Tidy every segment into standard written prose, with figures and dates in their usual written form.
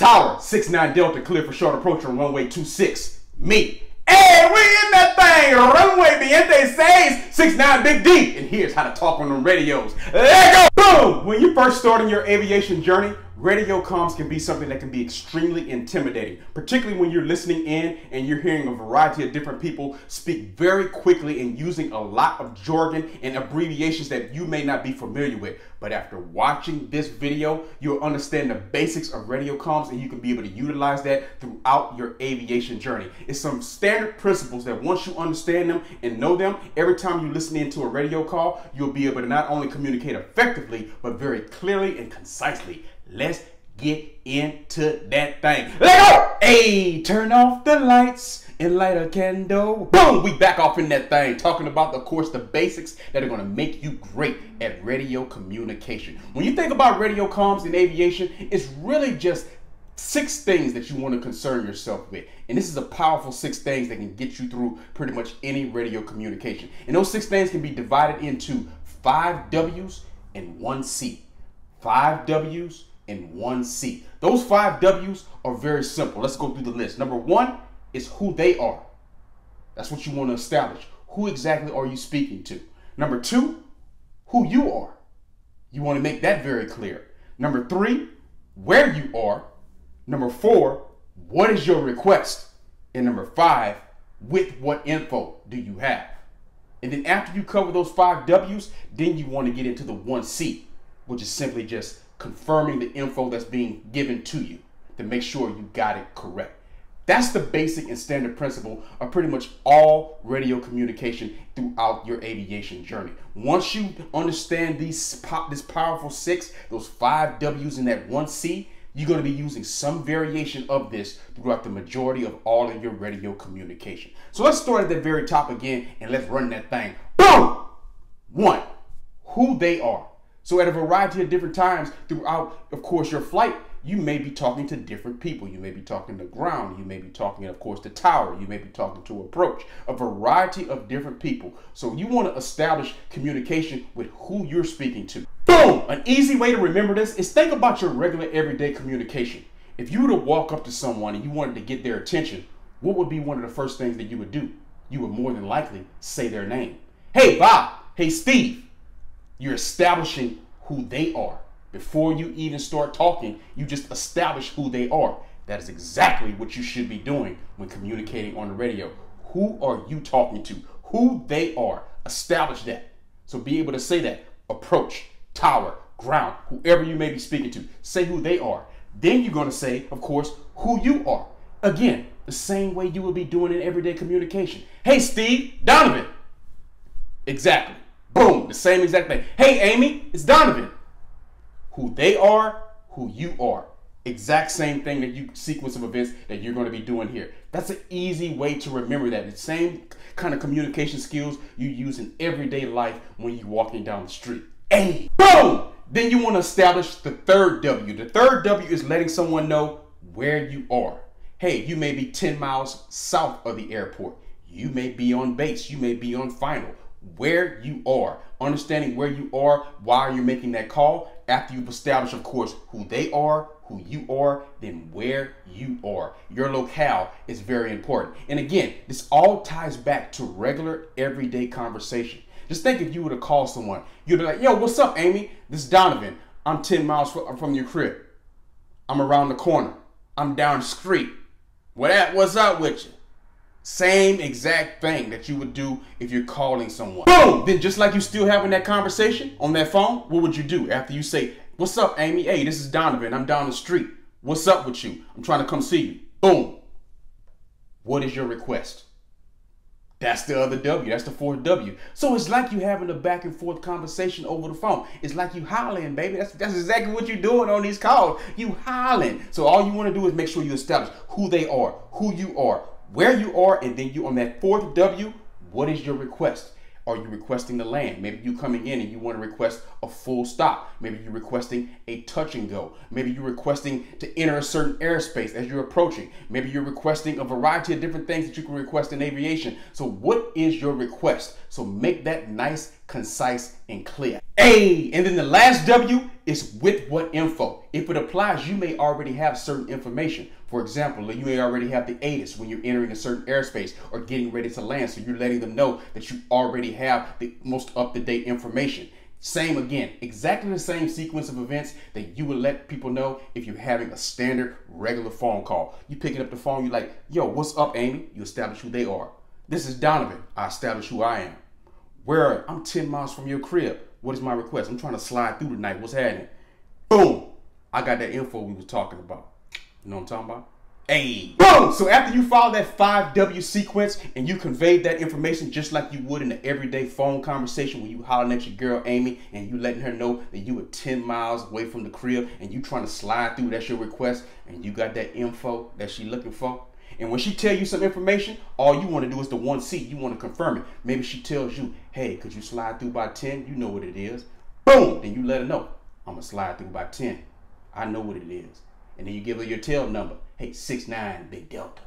Tower, 69 Delta, clear for short approach on runway 26. Me. Hey, we in that thing. Runway Viente says 69 Big D. And here's how to talk on them radios. Let go. Boom. When you first start on your aviation journey, radio comms can be something that can be extremely intimidating, particularly when you're listening in and you're hearing a variety of different people speak very quickly and using a lot of jargon and abbreviations that you may not be familiar with. But after watching this video, you'll understand the basics of radio comms and you can be able to utilize that throughout your aviation journey. It's some standard principles that once you understand them and know them, every time you listen into a radio call, you'll be able to not only communicate effectively, but very clearly and concisely. Let's get into that thing. Let go! Hey, turn off the lights and light a candle. Boom! We back off in that thing, talking about, of course, the basics that are going to make you great at radio communication. When you think about radio comms in aviation, it's really just 6 things that you want to concern yourself with. And this is a powerful 6 things that can get you through pretty much any radio communication. And those 6 things can be divided into 5 W's and 1 C. 5 W's and 1 C. Those 5 W's are very simple. Let's go through the list. Number 1 is who they are. That's what you want to establish. Who exactly are you speaking to? Number 2, who you are. You want to make that very clear. Number 3, where you are. Number 4, what is your request? And number 5, with what info do you have? And then after you cover those 5 W's, then you want to get into the 1 C, which is simply just confirming the info that's being given to you to make sure you got it correct. That's the basic and standard principle of pretty much all radio communication throughout your aviation journey. Once you understand this powerful 6, those 5 W's and that 1 C, you're going to be using some variation of this throughout the majority of all of your radio communication. So let's start at the very top again and let's run that thing. Boom! 1, who they are. So at a variety of different times throughout, of course, your flight, you may be talking to different people. You may be talking to ground. You may be talking, of course, to tower. You may be talking to approach. A variety of different people. So you want to establish communication with who you're speaking to. Boom! An easy way to remember this is think about your regular everyday communication. If you were to walk up to someone and you wanted to get their attention, what would be one of the first things that you would do? You would more than likely say their name. Hey, Bob. Hey, Steve. You're establishing who they are. Before you even start talking, you just establish who they are. That is exactly what you should be doing when communicating on the radio. Who are you talking to? Who they are. Establish that. So be able to say that. Approach, tower, ground, whoever you may be speaking to. Say who they are. Then you're going to say, of course, who you are. Again, the same way you would be doing in everyday communication. Hey, Steve, Donovan. Exactly. Boom, the same exact thing. Hey, Amy, it's Donovan. Who they are, who you are. Exact same thing that you sequence of events that you're going to be doing here. That's an easy way to remember that. The same kind of communication skills you use in everyday life when you're walking down the street. Hey, boom! Then you want to establish the 3rd W. The 3rd W is letting someone know where you are. Hey, you may be 10 miles south of the airport. You may be on base. You may be on final. Where you are, understanding where you are while you're making that call. After you've established, of course, who they are, who you are, then where you are. Your locale is very important. And again, this all ties back to regular everyday conversation. Just think if you were to call someone, you'd be like, yo, what's up, Amy? This is Donovan. I'm 10 miles from your crib. I'm around the corner. I'm down the street. What's up with you? Same exact thing that you would do if you're calling someone. Boom! Then just like you still having that conversation on that phone, what would you do after you say, what's up, Amy? Hey, this is Donovan. I'm down the street. What's up with you? I'm trying to come see you. Boom. What is your request? That's the other W. That's the 4th W. So it's like you having a back and forth conversation over the phone. It's like you hollering, baby. That's exactly what you're doing on these calls. You hollering. So all you want to do is make sure you establish who they are, who you are, where you are, and then you on that 4th W, what is your request? Are you requesting to land? Maybe you coming in and you want to request a full stop. Maybe you're requesting a touch and go. Maybe you're requesting to enter a certain airspace as you're approaching. Maybe you're requesting a variety of different things that you can request in aviation. So what is your request? So make that nice, concise, and clear. A, and then the last W is with what info. If it applies, you may already have certain information. For example, you may already have the ATIS when you're entering a certain airspace or getting ready to land. So you're letting them know that you already have the most up-to-date information. Same again, exactly the same sequence of events that you would let people know if you're having a standard regular phone call. You picking up the phone, you're like, yo, what's up, Amy? You establish who they are. This is Donovan. I establish who I am. Where I'm 10 miles from your crib. What is my request? I'm trying to slide through tonight. What's happening? Boom. I got that info we was talking about. You know what I'm talking about? Hey. Boom. So after you follow that 5W sequence and you conveyed that information just like you would in an everyday phone conversation when you hollering at your girl Amy and you letting her know that you were 10 miles away from the crib and you trying to slide through, that's your request, and you got that info that she looking for. And when she tell you some information, all you want to do is the 1C. You want to confirm it. Maybe she tells you, hey, could you slide through by 10? You know what it is. Boom. Then you let her know. I'm going to slide through by 10. I know what it is. And then you give her your tail number. Hey, 69 Big Delta.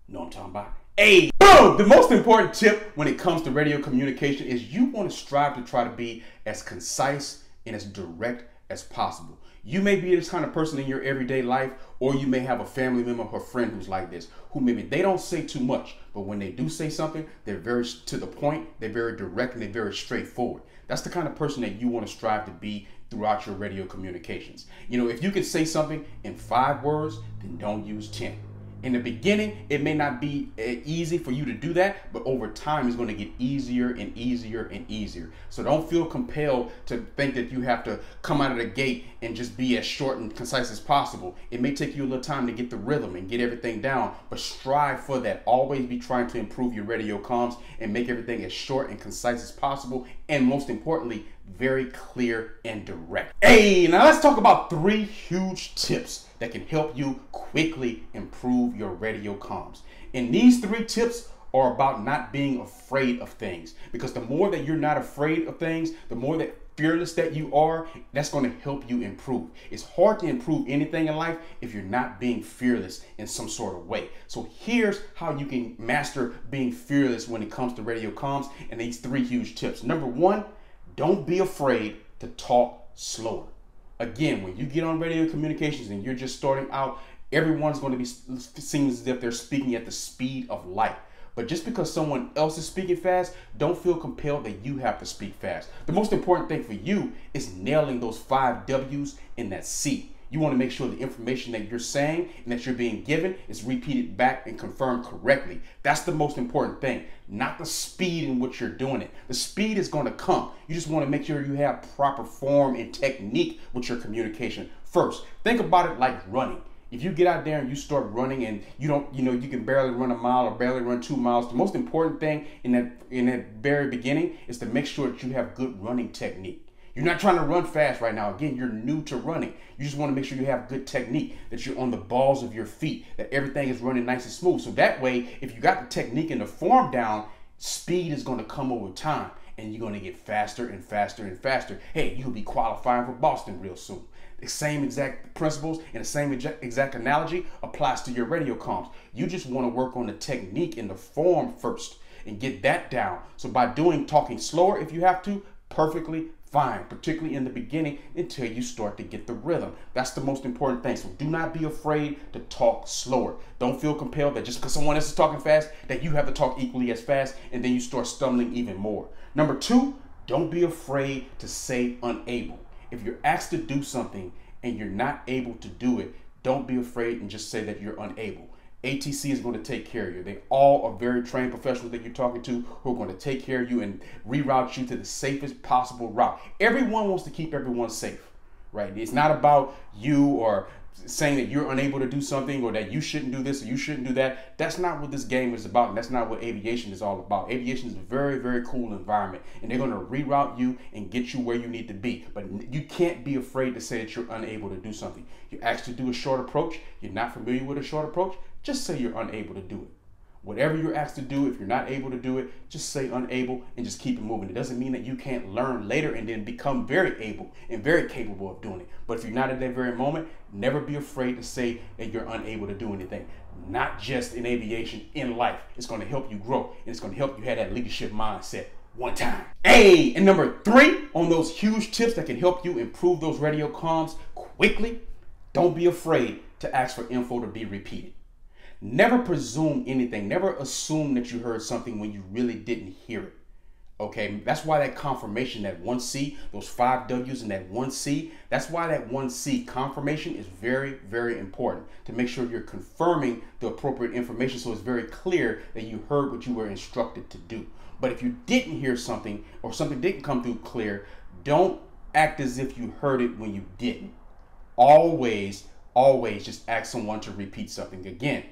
You know what I'm talking about? Hey, boom. The most important tip when it comes to radio communication is you want to strive to try to be as concise and as direct as possible. You may be this kind of person in your everyday life, or you may have a family member or friend who's like this, who maybe they don't say too much, but when they do say something, they're very to the point, they're very direct, and they're very straightforward. That's the kind of person that you want to strive to be throughout your radio communications. You know, if you can say something in 5 words, then don't use 10. In the beginning, it may not be easy for you to do that, but over time, it's going to get easier and easier and easier. So don't feel compelled to think that you have to come out of the gate and just be as short and concise as possible. It may take you a little time to get the rhythm and get everything down, but strive for that. Always be trying to improve your radio comms and make everything as short and concise as possible. And most importantly, very clear and direct. Hey, now let's talk about 3 huge tips that can help you quickly improve your radio comms. And these 3 tips are about not being afraid of things, because the more that you're not afraid of things, the more that fearless that you are, that's going to help you improve. It's hard to improve anything in life if you're not being fearless in some sort of way. So here's how you can master being fearless when it comes to radio comms, and these 3 huge tips. Number 1, don't be afraid to talk slower. Again, when you get on radio communications and you're just starting out, everyone's going to be seeming as if they're speaking at the speed of light. But just because someone else is speaking fast, don't feel compelled that you have to speak fast. The most important thing for you is nailing those 5 W's and that C. You want to make sure the information that you're saying and that you're being given is repeated back and confirmed correctly. That's the most important thing, not the speed in which you're doing it. The speed is going to come. You just want to make sure you have proper form and technique with your communication first. Think about it like running. If you get out there and you start running and you can barely run a mile or barely run 2 miles, the most important thing in that very beginning is to make sure that you have good running technique. You're not trying to run fast right now. Again, you're new to running. You just want to make sure you have good technique, that you're on the balls of your feet, that everything is running nice and smooth. So that way, if you got the technique and the form down, speed is going to come over time and you're going to get faster and faster and faster. Hey, you'll be qualifying for Boston real soon. The same exact principles and the same exact analogy applies to your radio comms. You just want to work on the technique and the form first and get that down. So by talking slower if you have to, perfectly fine, particularly in the beginning until you start to get the rhythm. That's the most important thing. So do not be afraid to talk slower. Don't feel compelled that just because someone else is talking fast that you have to talk equally as fast and then you start stumbling even more. Number 2, don't be afraid to say unable. If you're asked to do something and you're not able to do it, don't be afraid and just say that you're unable. ATC is going to take care of you. They all are very trained professionals that you're talking to who are going to take care of you and reroute you to the safest possible route. Everyone wants to keep everyone safe, right? It's not about you or saying that you're unable to do something or that you shouldn't do this or you shouldn't do that. That's not what this game is about, and that's not what aviation is all about. Aviation is a very, very cool environment, and they're going to reroute you and get you where you need to be. But you can't be afraid to say that you're unable to do something. You're asked to do a short approach. You're not familiar with a short approach. Just say you're unable to do it. Whatever you're asked to do, if you're not able to do it, just say unable and just keep it moving. It doesn't mean that you can't learn later and then become very able and very capable of doing it. But if you're not at that very moment, never be afraid to say that you're unable to do anything. Not just in aviation, in life. It's going to help you grow, and it's going to help you have that leadership mindset. one time. Hey, and number 3 on those huge tips that can help you improve those radio comms quickly, don't be afraid to ask for info to be repeated. Never presume anything. Never assume that you heard something when you really didn't hear it. Okay, that's why that confirmation, that 1C, those 5 W's and that 1C, that's why that 1C confirmation is very, very important to make sure you're confirming the appropriate information so it's very clear that you heard what you were instructed to do. But if you didn't hear something or something didn't come through clear, don't act as if you heard it when you didn't. Always just ask someone to repeat something again.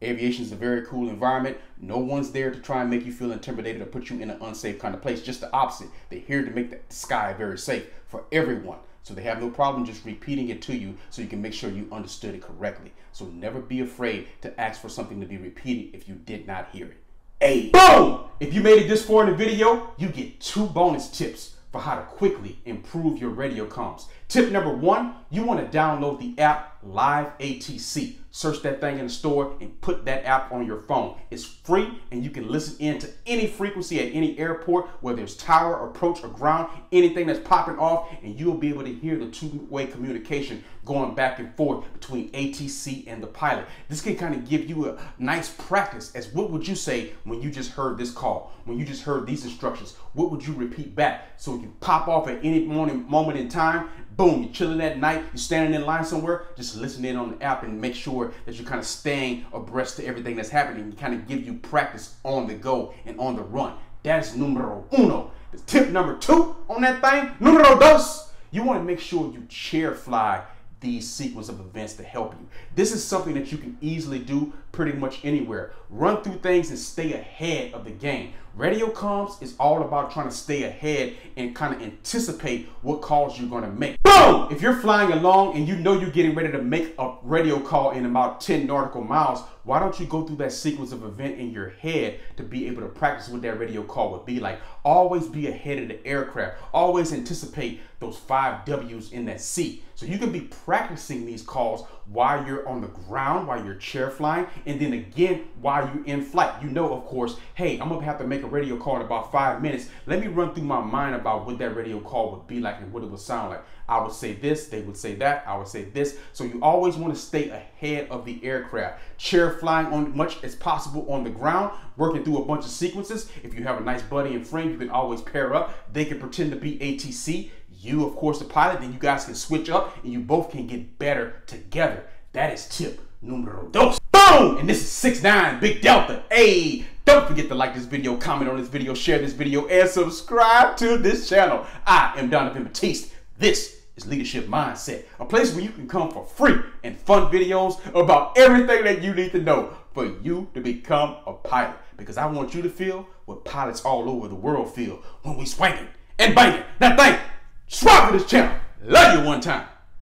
Aviation is a very cool environment. No one's there to try and make you feel intimidated or put you in an unsafe kind of place. Just the opposite. They're here to make the sky very safe for everyone. So they have no problem just repeating it to you so you can make sure you understood it correctly. So never be afraid to ask for something to be repeated if you did not hear it. Hey, boom! If you made it this far in the video, you get 2 bonus tips for how to quickly improve your radio comms. Tip number 1, you want to download the app Live ATC. Search that thing in the store and put that app on your phone. It's free and you can listen in to any frequency at any airport, whether it's tower, approach, or ground, anything that's popping off, and you'll be able to hear the 2-way communication going back and forth between ATC and the pilot. This can kind of give you a nice practice as what would you say when you just heard this call, when you just heard these instructions, what would you repeat back so it can pop off at any moment in time. Boom, you're chilling at night, you're standing in line somewhere, just listen in on the app and make sure that you're kind of staying abreast to everything that's happening and kind of give you practice on the go and on the run. That's numero uno. Tip number 2 on that thing, numero dos, you want to make sure you chair fly these sequence of events to help you. This is something that you can easily do pretty much anywhere. Run through things and stay ahead of the game. Radio comms is all about trying to stay ahead and kind of anticipate what calls you're going to make. Boom! If you're flying along and you know you're getting ready to make a radio call in about 10 nautical miles, why don't you go through that sequence of event in your head to be able to practice what that radio call would be like? Always be ahead of the aircraft. Always anticipate those 5 W's in that seat. So you can be practicing these calls while you're on the ground, while you're chair flying, and then again while you're in flight. You know, of course, hey, I'm gonna have to make a radio call in about 5 minutes. Let me run through my mind about what that radio call would be like and what it would sound like. I would say this, they would say that, I would say this. So you always want to stay ahead of the aircraft. Chair flying on much as possible on the ground, working through a bunch of sequences. If you have a nice buddy and friend, you can always pair up. They can pretend to be ATC. You, of course, the pilot, then you guys can switch up and you both can get better together. That is tip numero dos. Boom! And this is 6'9" Big Delta. Hey, don't forget to like this video, comment on this video, share this video, and subscribe to this channel. I am Donovan Batiste. This is Leadership Mindset, a place where you can come for free and fun videos about everything that you need to know for you to become a pilot. Because I want you to feel what pilots all over the world feel when we swinging and banging. Now thank you. Subscribe to this channel. Love you one time.